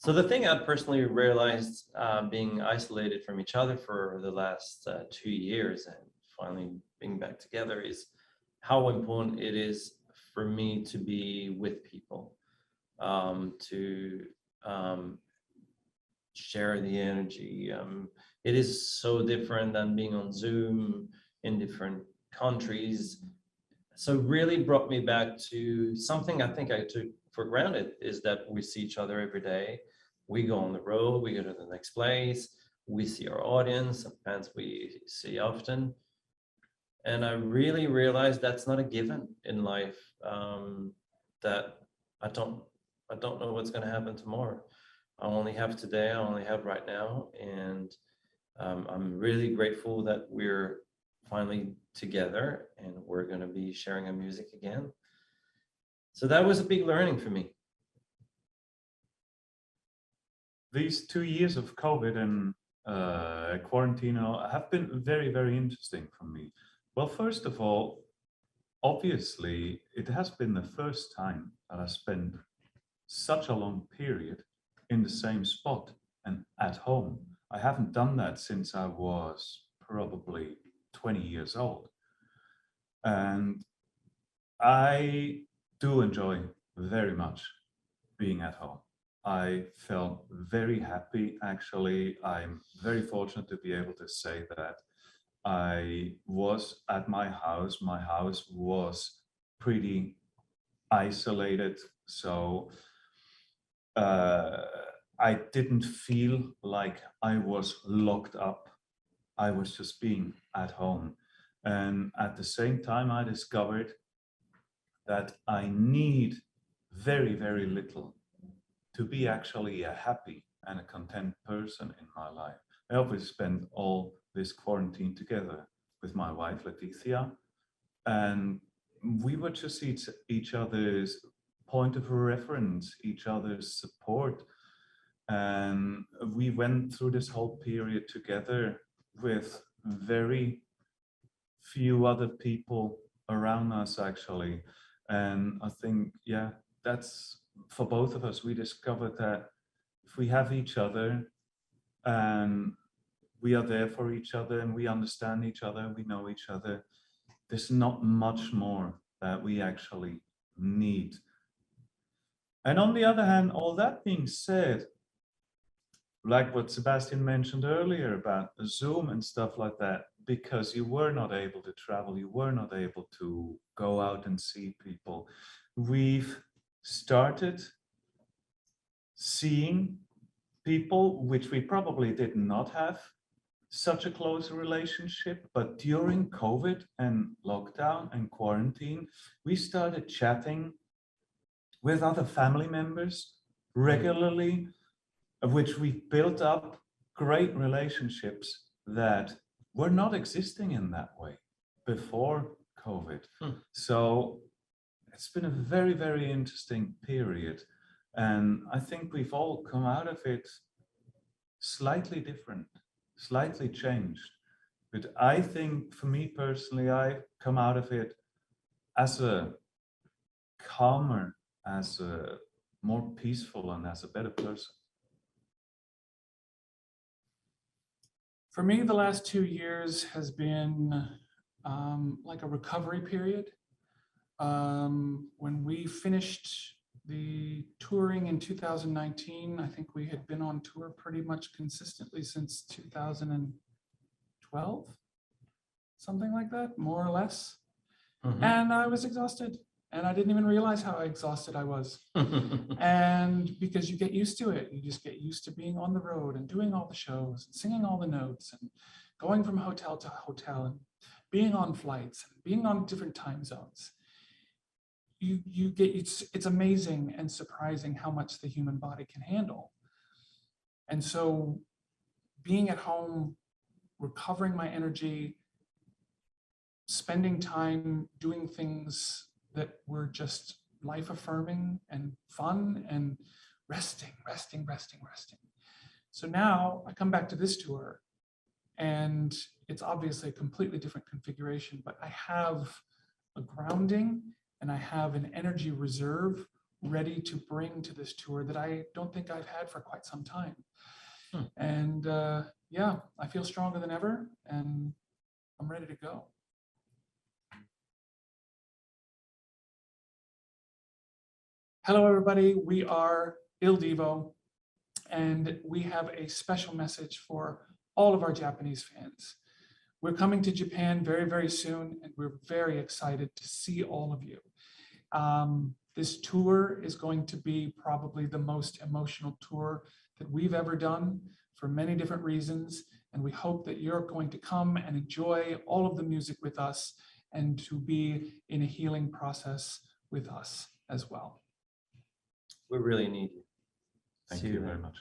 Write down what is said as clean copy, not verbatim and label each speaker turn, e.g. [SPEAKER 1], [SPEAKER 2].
[SPEAKER 1] So the thing I personally realized being isolated from each other for the last 2 years and finally being back together is how important it is for me to be with people, to share the energy. It is so different than being on Zoom in different countries. So really brought me back to something I think I took for granted, is that we see each other every day. We go on the road, we go to the next place, we see our audience, fans we see often. And I really realized that's not a given in life, that I don't know what's going to happen tomorrow. I only have today, I only have right now. And I'm really grateful that we're finally together and we're going to be sharing our music again. So that was a big learning for me.
[SPEAKER 2] These 2 years of COVID and quarantine have been very, very interesting for me. Well, first of all, obviously, it has been the first time that I spent such a long period in the same spot and at home. I haven't done that since I was probably 20 years old. And I do enjoy very much being at home. I felt very happy, actually. I'm very fortunate to be able to say that I was at my house. My house was pretty isolated, so I didn't feel like I was locked up. I was just being at home. And at the same time, I discovered that I need very, very little to be actually a happy and a content person in my life. I always spent all this quarantine together with my wife, Leticia, and we were just each other's point of reference, each other's support. And we went through this whole period together with very few other people around us, actually. And I think, yeah, that's for both of us. We discovered that if we have each other and we are there for each other and we understand each other, we know each other, there's not much more that we actually need. And on the other hand, all that being said, like what Sebastian mentioned earlier about Zoom and stuff like that, because you were not able to travel, you were not able to go out and see people, we've started seeing people which we probably did not have such a close relationship, but during COVID and lockdown and quarantine, we started chatting with other family members regularly, of which we built up great relationships that were not existing in that way before COVID. So it's been a very, very interesting period. And I think we've all come out of it slightly different, slightly changed. But I think for me personally, I've come out of it as a calmer, as a more peaceful, and as a better person.
[SPEAKER 3] For me, the last 2 years has been like a recovery period. When we finished the touring in 2019, I think we had been on tour pretty much consistently since 2012, something like that, more or less. And I was exhausted, and I didn't even realize how exhausted I was. And because you get used to it, you just get used to being on the road and doing all the shows and singing all the notes and going from hotel to hotel and being on flights and being on different time zones. You get, it's amazing and surprising how much the human body can handle. And so being at home, recovering my energy, spending time doing things that were just life affirming and fun, and resting. So now I come back to this tour and it's obviously a completely different configuration, but I have a grounding and I have an energy reserve ready to bring to this tour that I don't think I've had for quite some time. And yeah, I feel stronger than ever, and I'm ready to go. Hello, everybody. We are Divo, and we have a special message for all of our Japanese fans. We're coming to Japan very, very soon, and we're very excited to see all of you. This tour is going to be probably the most emotional tour that we've ever done for many different reasons, and we hope that you're going to come and enjoy all of the music with us and to be in a healing process with us as well.
[SPEAKER 1] We really need you.
[SPEAKER 2] Thank you very much.